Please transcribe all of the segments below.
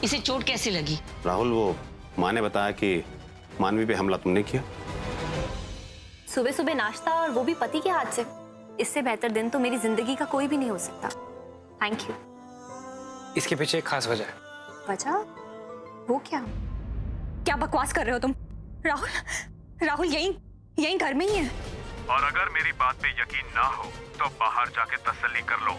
इसे चोट कैसे लगी? राहुल, वो माँ ने बताया कि मानवी पे हमला तुमने किया। सुबह सुबह नाश्ता और वो भी पति के हाथ से। इससे बेहतर दिन तो मेरी जिंदगी का कोई भी नहीं हो सकता। Thank you. इसके पीछे एक खास वजह है। वजह? वो क्या? क्या बकवास कर रहे हो तुम? राहुल, राहुल यहीं घर में ही है। और अगर मेरी बात पे यकीन ना हो तो बाहर जाके तसल्ली कर लो।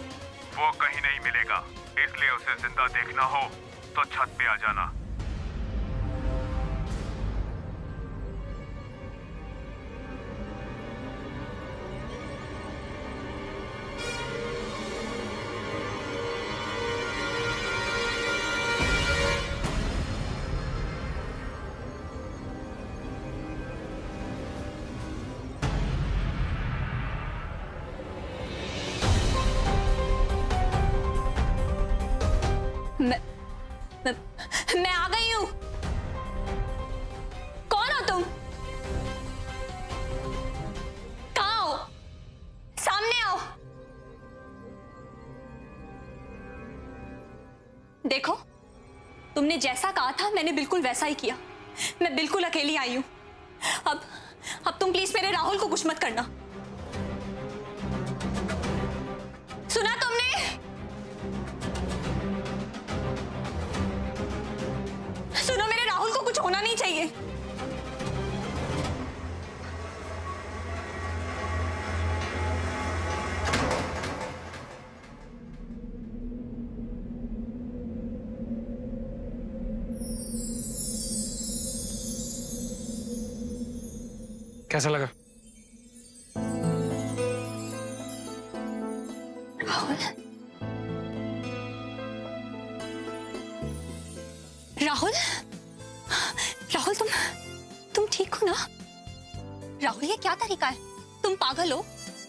वो कहीं नहीं मिलेगा, इसलिए उसे जिंदा देखना हो तो छत पे आ जाना। मैं आ गई हूं। कौन हो तुम? कहां हो? सामने आओ। देखो, तुमने जैसा कहा था मैंने बिल्कुल वैसा ही किया। मैं बिल्कुल अकेली आई हूं। अब तुम प्लीज मेरे राहुल को कुछ मत करना। सुना तुमने? सुनो, मेरे राहुल को कुछ होना नहीं चाहिए। कैसा लगा? राहुल, राहुल, राहुल, तुम ठीक हो ना? राहुल, ये क्या तरीका है? तुम पागल हो?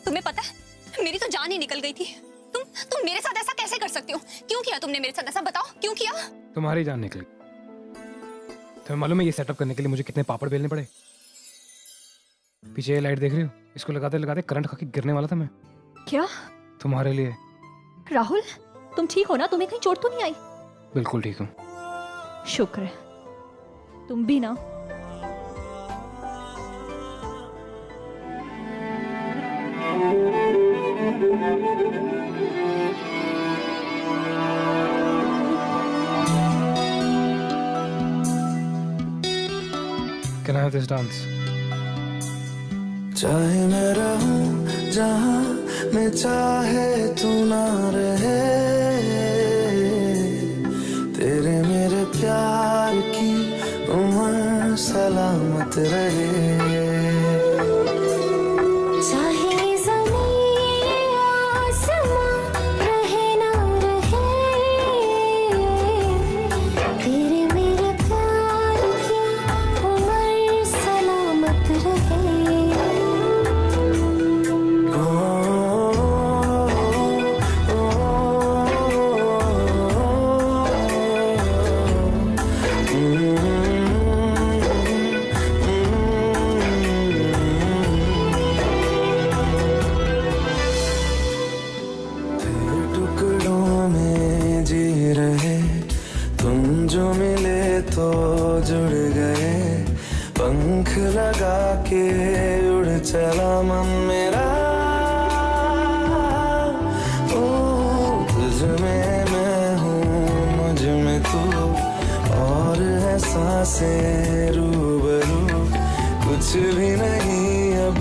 तुम्हें पता है मेरी तो जान ही निकल गई थी। तुम मेरे साथ ऐसा कैसे कर सकते हो? क्यों किया तुमने मेरे साथ ऐसा? बताओ क्यों किया? तुम्हारी जान निकल गई। तुम्हें मालूम है ये सेटअप करने के लिए मुझे कितने पापड़ बेलने पड़े? पीछे ये लाइट देख रही हो? इसको लगाते लगाते करंट खा के गिरने वाला था मैं। क्या? तुम्हारे लिए। राहुल, तुम ठीक हो ना? तुम्हें कहीं चोट तो नहीं आई? बिल्कुल ठीक हूँ। शुक्र है। तुम भी ना। Can I have this dance? चाहे मैं रहूं जहां मैं चाहे तू ना रहे, तेरे मेरे प्यार की उम्र सलामत रहे। जो मिले तो जुड़ गए, पंख लगा के उड़ चला मन मेरा। ओ तुझ में मैं हूँ, मुझ में तू, और है सांसें रूबरू। कुछ भी नहीं अब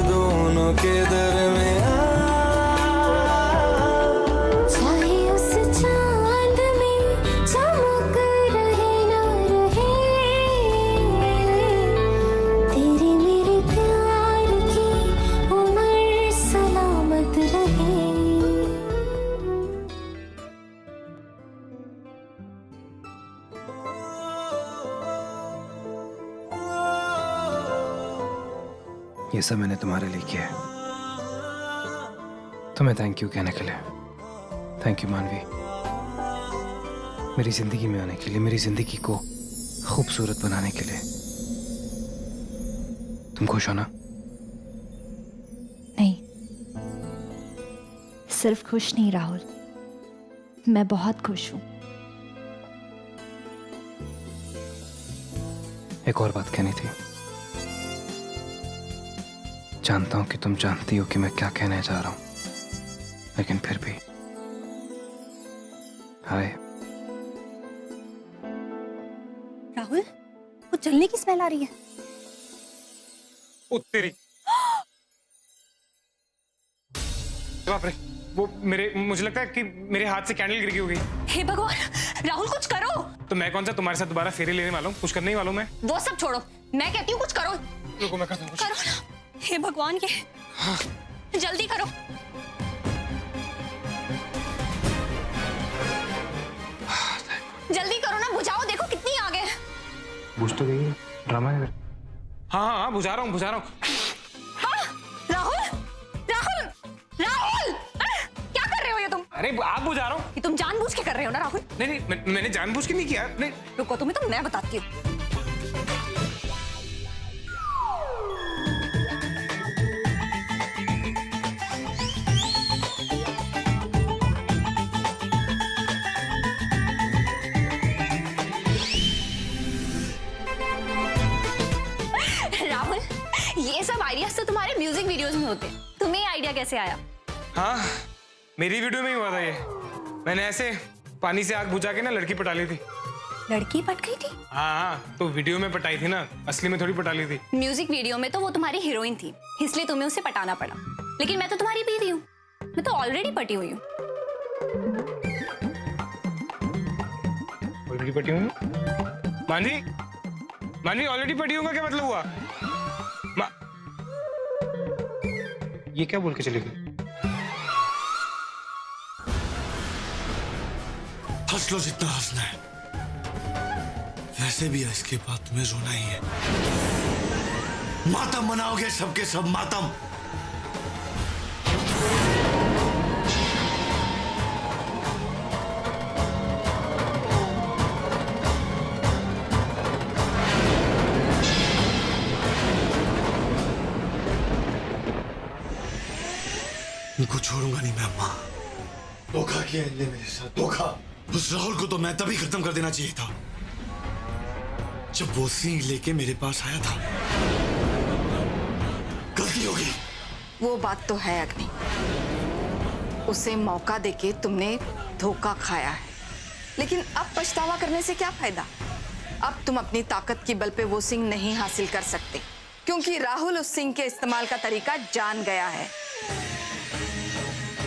दोनों के दरमियां। ये सब मैंने तुम्हारे लिए किया है, तुम्हें थैंक यू कहने के लिए। थैंक यू मानवी, मेरी जिंदगी में आने के लिए, मेरी जिंदगी को खूबसूरत बनाने के लिए। तुम खुश हो ना? नहीं, सिर्फ खुश नहीं राहुल, मैं बहुत खुश हूं। एक और बात कहनी थी। जानता हूं कि तुम जानती हो कि मैं क्या कहने जा रहा हूं, लेकिन फिर भी। हाय। राहुल, कुछ जलने की स्मेल आ रही है। ओ तेरी, बाप रे, वो मुझे लगता है कि मेरे हाथ से कैंडल गिर गई होगी। हे भगवान, राहुल कुछ करो। तो मैं कौन सा तुम्हारे साथ दोबारा फेरे लेने वाला हूँ? कुछ करने ही वाला हूँ मैं। वो सब छोड़ो, मैं कहती हूँ कुछ करो। रुको, मैं करता हूँ कुछ। करो ना। हे भगवान, ये जल्दी करो। जल्दी करो ना, बुझाओ, देखो कितनी आगे है। बुझ तो गई है, ड्रामा है। हाँ, बुझा रहा हूँ। हाँ, राहुल, राहुल, राहुल, क्या कर रहे हो ये तुम? अरे आग बुझा रहा हूँ। ये तुम जानबूझ के कर रहे हो ना राहुल? नहीं, मैंने जानबूझ के नहीं किया। नहीं। रुको, तुम्हें तो मैं बताती हूँ। राहुल, ये सब आइडियाज तो तुम्हारे म्यूजिक वीडियोस में होते हैं। तुम्हें ये आइडिया कैसे आया? हाँ, मेरी वीडियो में ही हुआ था ये। मैंने ऐसे पानी से आग बुझा के ना लड़की पटा ली थी। लड़की पट गई थी? हाँ, तो वीडियो में पटाई थी ना, असली में थोड़ी पटा ली थी। म्यूजिक वीडियो में तो वो तुम्हारी हीरोइन थी, इसलिए तुम्हें उसे पटाना पड़ा। लेकिन मैं तो तुम्हारी बीवी हूँ, मैं तो ऑलरेडी पटी हुई हूँ। ऑलरेडी पटी हुई? मानवी ऑलरेडी पटी हूँ का क्या मतलब हुआ? ये क्या बोल के चली गई? हंस लो जितना हंसना है, वैसे भी इसके बाद तुम्हें रोना ही है। मातम मनाओगे, सबके सब मातम। इनको छोड़ूंगा नहीं मैं अम्मा। धोखा किया इनने मेरे साथ, धोखा। उस राहुल को तो मैं तभी खत्म कर देना चाहिए था जब वो सिंह लेके मेरे पास आया था। गलती हो गई। वो बात तो है अग्नि, उसे मौका देके तुमने धोखा खाया है, लेकिन अब पछतावा करने से क्या फायदा? अब तुम अपनी ताकत की बल पे वो सिंह नहीं हासिल कर सकते, क्योंकि राहुल उस सिंह के इस्तेमाल का तरीका जान गया है।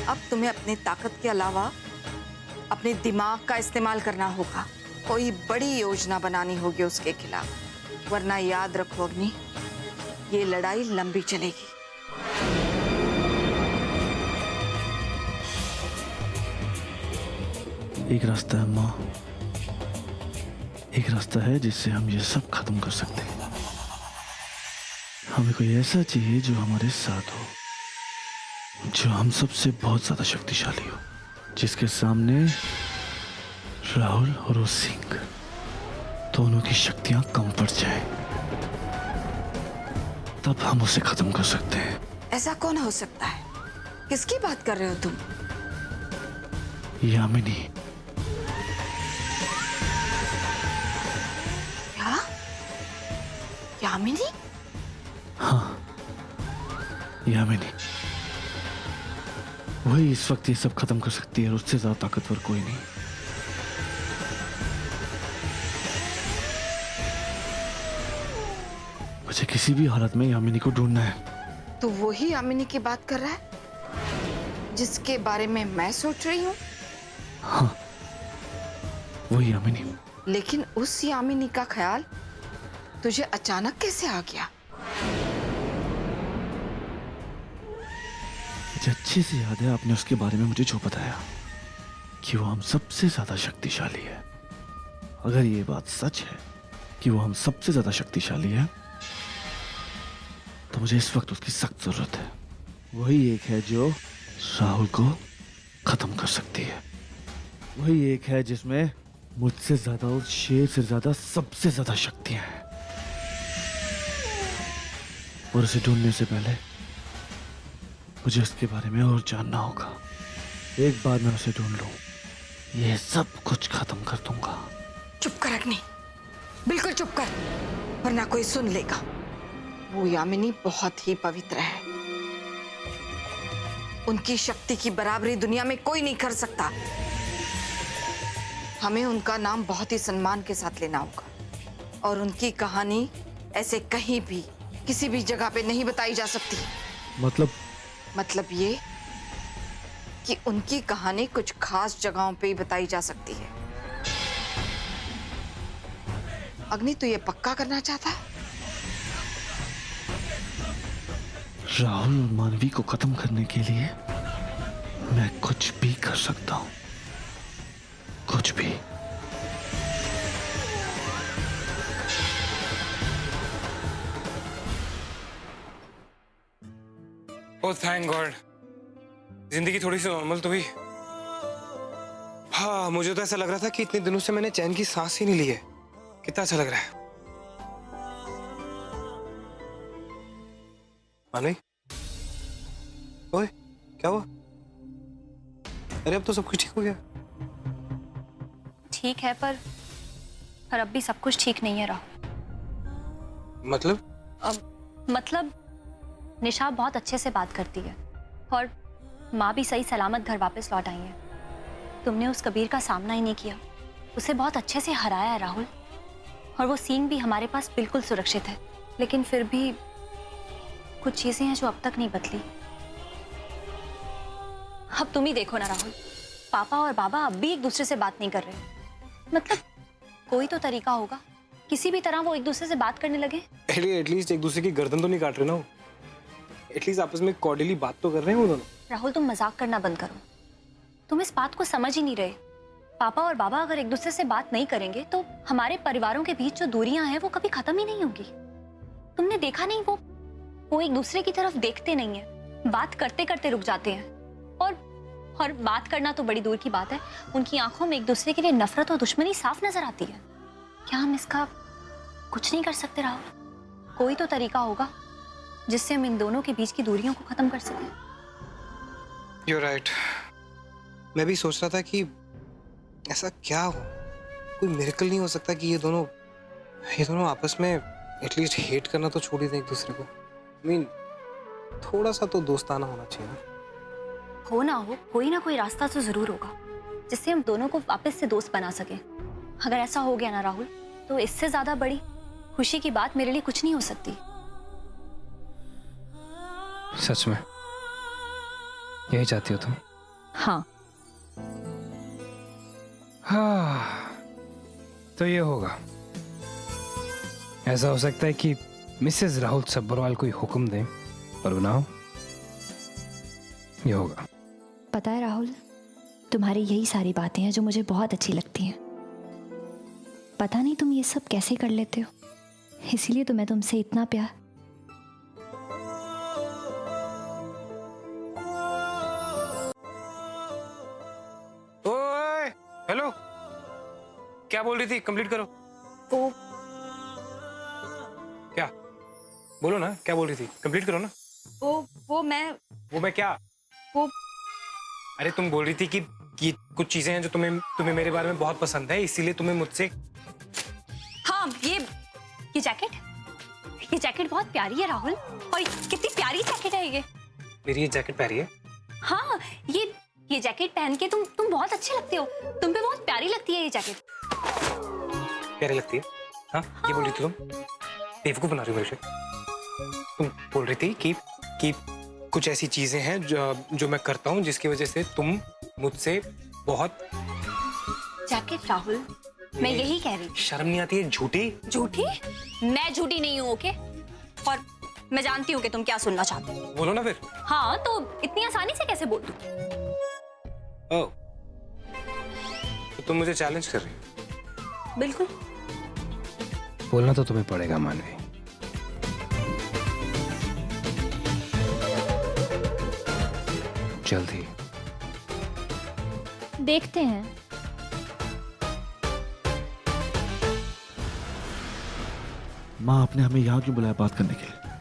अब तुम्हें अपनी ताकत के अलावा अपने दिमाग का इस्तेमाल करना होगा। कोई बड़ी योजना बनानी होगी उसके खिलाफ, वरना याद रखो अग्नि, ये लड़ाई लंबी चलेगी। एक रास्ता है माँ, एक रास्ता है जिससे हम ये सब खत्म कर सकते हैं। हमें कोई ऐसा चाहिए जो हमारे साथ हो, जो हम सबसे बहुत ज्यादा शक्तिशाली हो, जिसके सामने राहुल और वो सिंह दोनों की शक्तियां कम पड़ जाएं। तब हम उसे खत्म कर सकते हैं। ऐसा कौन हो सकता है? किसकी बात कर रहे हो तुम? यामिनी। क्या? यामिनी? हाँ, यामिनी। वही इस वक्त ये सब खत्म कर सकती है और उससे ज्यादा ताकतवर कोई नहीं। मुझे किसी भी हालत में यामिनी को ढूंढना है। तो वही यामिनी की बात कर रहा है जिसके बारे में मैं सोच रही हूँ? हाँ, वही यामिनी। लेकिन उस यामिनी का ख्याल तुझे अचानक कैसे आ गया? मुझे अच्छे से याद है आपने उसके बारे में मुझे जो बताया कि वो हम सबसे ज्यादा शक्तिशाली है। अगर ये बात सच है कि वो हम सबसे ज्यादा शक्तिशाली है, तो मुझे इस वक्त उसकी सख्त जरूरत है। वही एक है जो राहुल को खत्म कर सकती है। वही एक है जिसमें मुझसे ज्यादा, उस शेर से ज्यादा, सबसे ज्यादा शक्तियां हैं। और उसे ढूंढने से पहले मुझे उसके बारे में और जानना होगा। एक बार मैं उसे ढूंढ लूं, ये सब कुछ खत्म कर दूंगा। चुप कर अग्नि, बिल्कुल चुप कर। वरना कोई सुन लेगा। वो यामिनी बहुत ही पवित्र है। उनकी शक्ति की बराबरी दुनिया में कोई नहीं कर सकता। हमें उनका नाम बहुत ही सम्मान के साथ लेना होगा और उनकी कहानी ऐसे कहीं भी किसी भी जगह पे नहीं बताई जा सकती। मतलब ये कि उनकी कहानी कुछ खास जगहों पे ही बताई जा सकती है। अग्नि तो ये पक्का करना चाहता है? राहुल और मानवी को खत्म करने के लिए मैं कुछ भी कर सकता हूं, कुछ भी। ओह थैंक गॉड, जिंदगी थोड़ी सी नॉर्मल तो हुई। हाँ, मुझे तो ऐसा लग रहा था कि इतने दिनों से मैंने चैन की सांस ही नहीं ली है। कितना अच्छा लग रहा है। मानवी, ओए क्या हुआ? अरे अब तो सब कुछ ठीक हो गया। ठीक है पर अब भी सब कुछ ठीक नहीं है राहुल। मतलब निशा बहुत अच्छे से बात करती है और माँ भी सही सलामत घर वापस लौट आई है। तुमने उस कबीर का सामना ही नहीं किया, उसे बहुत अच्छे से हराया है राहुल। और वो सीन भी हमारे पास बिल्कुल सुरक्षित है, लेकिन फिर भी कुछ चीजें हैं जो अब तक नहीं बदली। अब तुम ही देखो ना राहुल, पापा और बाबा अब भी एक दूसरे से बात नहीं कर रहे। मतलब कोई तो तरीका होगा, किसी भी तरह वो एक दूसरे से बात करने लगे। एटलीस्ट एक दूसरे की गर्दन तो नहीं काट रहे ना वो। एटलीस्ट आपस में कॉर्डियली बात तो कर रहे हैं वो दोनों। राहुल तुम मजाक करना बंद करो। तुम इस बात को समझ ही नहीं रहे। पापा और बाबा अगर एक दूसरे से बात नहीं करेंगे तो हमारे परिवारों के बीच जो दूरियां हैं वो कभी खत्म ही नहीं होगी। तुमने देखा नहीं, वो एक दूसरे की तरफ देखते नहीं है, बात करते करते रुक जाते हैं। और बात करना तो बड़ी दूर की बात है, उनकी आंखों में एक दूसरे के लिए नफरत और दुश्मनी साफ नजर आती है। क्या हम इसका कुछ नहीं कर सकते राहुल? कोई तो तरीका होगा जिससे हम इन दोनों के बीच की दूरियों को खत्म कर सकें। You're right. मैं भी सोच रहा था कि ऐसा क्या हो, कोई मिरेकल नहीं हो सकता कि ये दोनों आपस में एटलीस्ट हेट करना तो छोड़ ही दें एक दूसरे को। I mean, थोड़ा सा तो दोस्ताना होना चाहिए ना। हो ना हो, कोई ना कोई रास्ता तो जरूर होगा जिससे हम दोनों को वापस से दोस्त बना सके। अगर ऐसा हो गया ना राहुल, तो इससे ज्यादा बड़ी खुशी की बात मेरे लिए कुछ नहीं हो सकती। सच में यही चाहती हो तुम? हाँ। हाँ, तो ये होगा। ऐसा हो सकता है कि मिसेस राहुल सब्बरवाल कोई हुक्म दें और वो ना हो। ये होगा। पता है राहुल, तुम्हारी यही सारी बातें हैं जो मुझे बहुत अच्छी लगती हैं। पता नहीं तुम ये सब कैसे कर लेते हो, इसीलिए तो मैं तुमसे इतना प्यार। ओए, हेलो, क्या बोल रही थी? कंप्लीट करो। क्या बोलो ना, क्या बोल रही थी? कंप्लीट करो ना। वो मैं क्या? अरे तुम बोल रही थी कि कुछ चीजें हैं जो तुम्हें मेरे बारे में बहुत पसंद है, इसीलिए तुम्हें मुझसे। हाँ, ये जैकेट बहुत प्यारी है राहुल। और कितनी प्यारी जैकेट है ये। मेरी ये जैकेट प्यारी है? हाँ, ये जैकेट पहन के तुम बहुत अच्छे लगते हो। तुम पे बहुत प्यारी लगती है ये जैकेट। प्यारी लगती है? हाँ, ये बोल रही थी तुम? बेवकूफ बना रही हो मुझे। तुम बोल रही थी कि कुछ ऐसी चीजें हैं जो मैं करता हूँ जिसकी वजह से तुम मुझसे बहुत। जैकेट राहुल, मैं यही कह रही थी। शर्म नहीं आती है? झूठी? झूठी? मैं झूठी नहीं हूँ, ओके? और मैं जानती हूँ कि तुम क्या सुनना चाहते हो। बोलो ना फिर। हाँ, तो इतनी आसानी से कैसे बोल दूँ? ओह, तो तुम मुझे चैलेंज कर रही हो? बिल्कुल। बोलना तो तुम्हें पड़ेगा मानवी। जल्दी देखते हैं। माँ आपने हमें यहाँ क्यों बुलाया बात करने के लिए?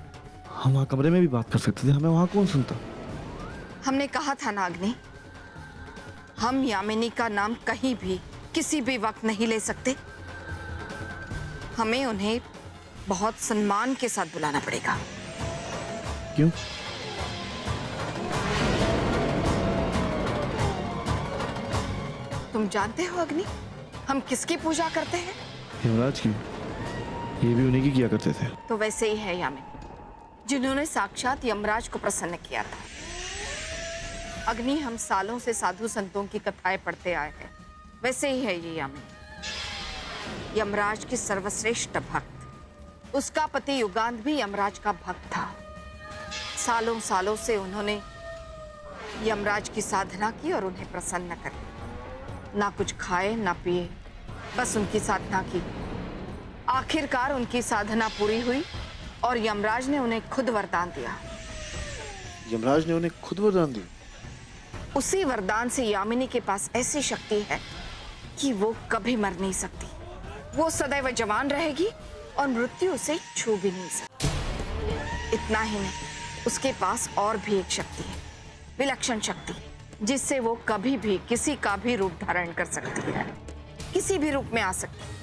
हम वहाँ कमरे में भी बात कर सकते थे, हमें वहाँ कौन सुनता? हमने कहा था ना अग्नि, हम यामिनी का नाम कहीं भी किसी भी वक्त नहीं ले सकते। हमें उन्हें बहुत सम्मान के साथ बुलाना पड़ेगा। क्यों? तुम जानते हो अग्नि, हम किसकी पूजा करते हैं? यमराज की। ये भी उन्हीं की किया करते थे। तो वैसे ही है यामिनी, जिन्होंने साक्षात यमराज को प्रसन्न किया था। अग्नि, हम सालों से साधु संतों की कथाएं पढ़ते आए हैं, वैसे ही है ये यामिनी। यमराज की सर्वश्रेष्ठ भक्त, उसका पति युगांत भी यमराज का भक्त था। सालों सालों से उन्होंने यमराज की साधना की और उन्हें प्रसन्न कर, ना कुछ खाए ना पिए, बस उनकी साधना की। आखिरकार उनकी साधना पूरी हुई और यमराज ने उन्हें खुद वरदान दिया। यमराज ने उन्हें खुद वरदान दी? उसी वरदान से यामिनी के पास ऐसी शक्ति है कि वो कभी मर नहीं सकती। वो सदैव जवान रहेगी और मृत्यु उसे छू भी नहीं सकती। इतना ही नहीं, उसके पास और भी एक शक्ति है, विलक्षण शक्ति, जिससे वो कभी भी किसी का भी रूप धारण कर सकती है, किसी भी रूप में आ सकती है।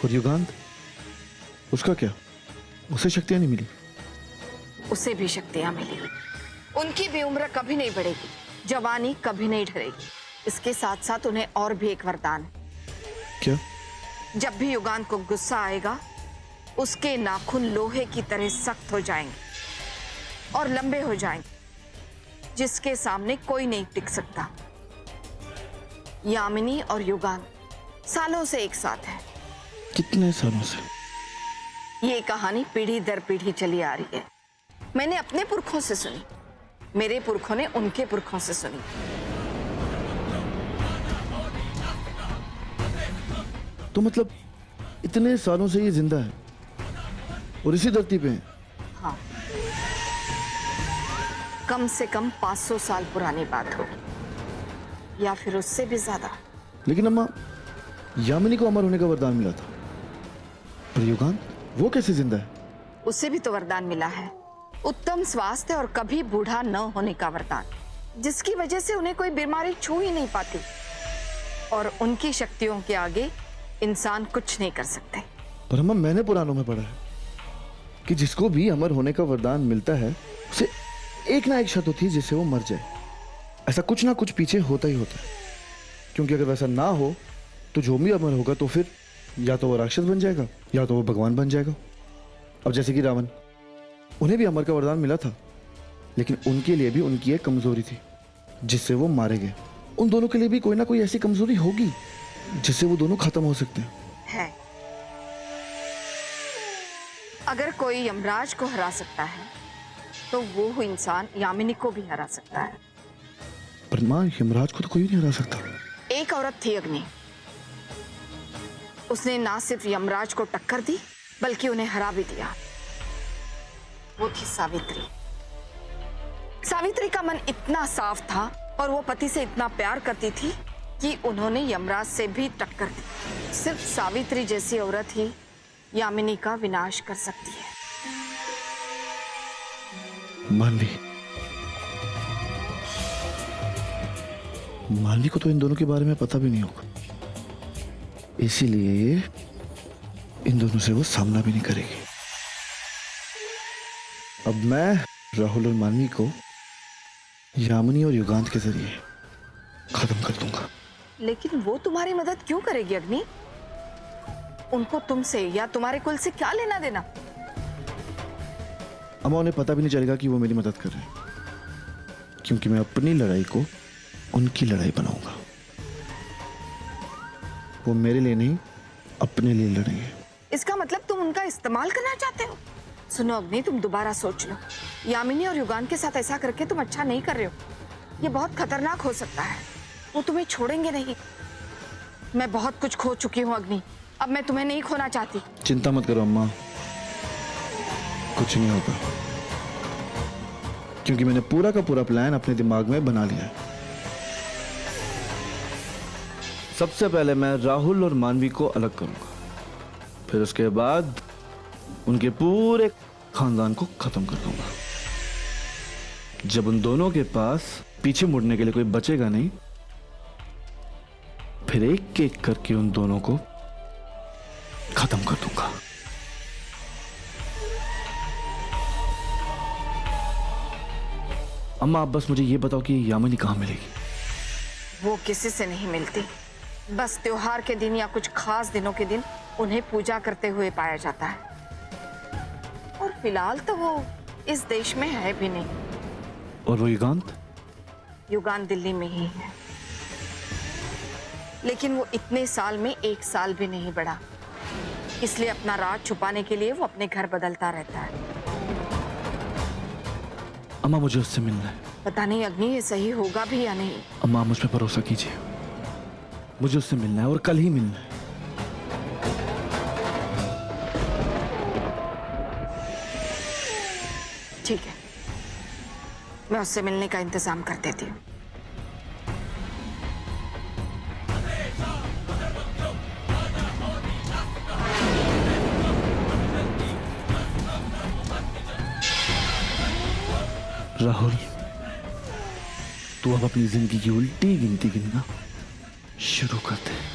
और युगांत, उसका क्या? उसे शक्तियां नहीं मिली? उसे भी शक्तियां मिली। उनकी भी उम्र कभी नहीं बढ़ेगी, जवानी कभी नहीं ढलेगी। इसके साथ साथ उन्हें और भी एक वरदान है। क्या? जब भी युगांत को गुस्सा आएगा, उसके नाखून लोहे की तरह सख्त हो जाएंगे और लंबे हो जाएंगे, जिसके सामने कोई नहीं टिक सकता। यामिनी और युगांत सालों से एक साथ है। कितने सालों से? ये कहानी पीढ़ी दर पीढ़ी चली आ रही है। मैंने अपने पुरखों से सुनी, मेरे पुरखों ने उनके पुरखों से सुनी। तो मतलब इतने सालों से ये जिंदा है और इसी धरती पे है? हाँ, कम से कम 500 साल पुरानी बात होगी, या फिर उससे भी ज्यादा। लेकिन अम्मा, यामिनी को अमर होने का वरदान मिला था, पर युगांत, वो कैसे जिंदा है? उसे भी तो वरदान मिला है, उत्तम स्वास्थ्य और कभी बूढ़ा न होने का वरदान, जिसकी वजह से उन्हें कोई बीमारी छू ही नहीं पाती। और उनकी शक्तियों के आगे इंसान कुछ नहीं कर सकते। पर अम्मा, मैंने पुराणों में पढ़ा है कि जिसको भी अमर होने का वरदान मिलता है, उसे एक ना एक शर्त होती है जिससे वो मर जाए। ऐसा कुछ ना कुछ पीछे होता ही होता है, क्योंकि अगर वैसा ना हो तो जो भी अमर होगा तो फिर या तो वो राक्षस बन जाएगा या तो वो भगवान बन जाएगा। अब जैसे कि रावण, उन्हें भी अमर का वरदान मिला था, लेकिन उनके लिए भी उनकी एक कमजोरी थी जिससे वो मारे गए। उन दोनों के लिए भी कोई ना कोई ऐसी कमजोरी होगी जिससे वो दोनों खत्म हो सकते हैं। अगर कोई यमराज को हरा सकता है तो वो इंसान यामिनी को भी हरा सकता है। पर माँ, यमराज को तो कोई नहीं हरा सकता। एक औरत थी अग्नि, उसने ना सिर्फ यमराज को टक्कर दी बल्कि उन्हें हरा भी दिया। वो थी सावित्री। सावित्री का मन इतना साफ था और वो पति से इतना प्यार करती थी कि उन्होंने यमराज से भी टक्कर दी। सिर्फ सावित्री जैसी औरत ही यामिनी का विनाश कर सकती है। मानवी को तो इन दोनों के बारे में पता भी नहीं होगा, इसीलिए इन दोनों से वो सामना भी नहीं करेगी। अब मैं राहुल और मानवी को यामिनी और युगांत के जरिए खत्म कर दूंगा। लेकिन वो तुम्हारी मदद क्यों करेगी अग्नि? उनको तुमसे या तुम्हारे कुल से क्या लेना देना? अम्मा, उन्हें पता भी नहीं चलेगा कि वो मेरी मदद कर रहे हैं, क्योंकि मैं अपनी लड़ाई को उनकी लड़ाई बनाऊंगा। वो मेरे लिए नहीं, अपने लिए लड़ेंगे। इसका मतलब तुम उनका इस्तेमाल करना चाहते हो? सुनो अग्नि, तुम दोबारा सोच लो। यामिनी और युगांत के साथ ऐसा करके तुम अच्छा नहीं कर रहे हो। ये बहुत खतरनाक हो सकता है। वो तुम्हें छोड़ेंगे नहीं। मैं बहुत कुछ खो चुकी हूँ अग्नि, अब मैं तुम्हें नहीं खोना चाहती। चिंता मत करो अम्मा, कुछ नहीं होगा, क्योंकि मैंने पूरा का पूरा प्लान अपने दिमाग में बना लिया है। सबसे पहले मैं राहुल और मानवी को अलग करूंगा, फिर उसके बाद उनके पूरे खानदान को खत्म कर दूंगा। जब उन दोनों के पास पीछे मुड़ने के लिए कोई बचेगा नहीं, फिर एक एक करके उन दोनों को खत्म कर दूंगा। अम्मा आप बस मुझे ये बताओ कि यामिनी कहाँ मिलेगी? वो किसी से नहीं मिलती, बस त्योहार के दिन या कुछ खास दिनों के दिन उन्हें पूजा करते हुए पाया जाता है। और फिलहाल तो वो इस देश में है भी नहीं। और वो युगांत? युगान दिल्ली में ही है, लेकिन वो इतने साल में 1 साल भी नहीं बढ़ा, इसलिए अपना राज छुपाने के लिए वो अपने घर बदलता रहता है। अम्मा मुझे उससे मिलना है। पता नहीं अग्नि ये सही होगा भी या नहीं। अम्मा आप मुझ पे भरोसा कीजिए, मुझे उससे मिलना है और कल ही मिलना है। ठीक है, मैं उससे मिलने का इंतजाम कर देती हूँ। राहुल तू अब अपनी जिंदगी की उल्टी गिनती गिनना शुरू कर दे।